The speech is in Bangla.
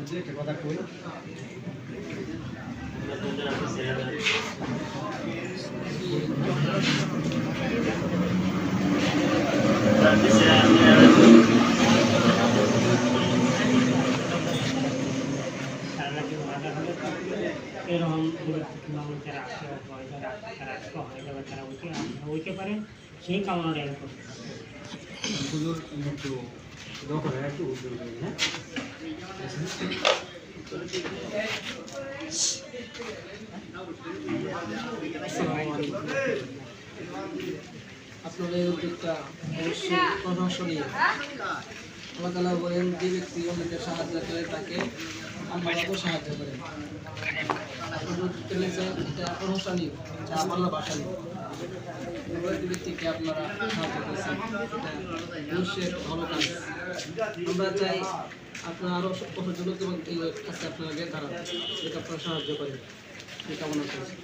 যে একটা কথা কই এরকম যারা আসে হয় যারা হয় যারা তারা হইতে পারেন সেই কামনাটা আমি করতে হুজুর একটু দোয়া করে একটু উদ্যোগ করি হ্যাঁ আপনাদের এই উদ্যোগটা অবশ্যই প্রশংসনীয়। আল্লাহ তাআলা বলেন যে ব্যক্তি অন্যদের সাহায্য করে তাকে আল্লাহও সাহায্য করেন। আপনাদের চলেছেন এটা প্রশংসনীয়, যা আল্লাহ ভাষানীয়। প্রত্যেক ব্যক্তিকে আপনারা সাহায্য করেছেন, এটা অবশ্যই ভালো কাজ। আমরা চাই আপনারা আরও কতজন এই কাজে আপনারা দাঁড়ান, এটা আপনারা সাহায্য করেন, এই কামনা করছি।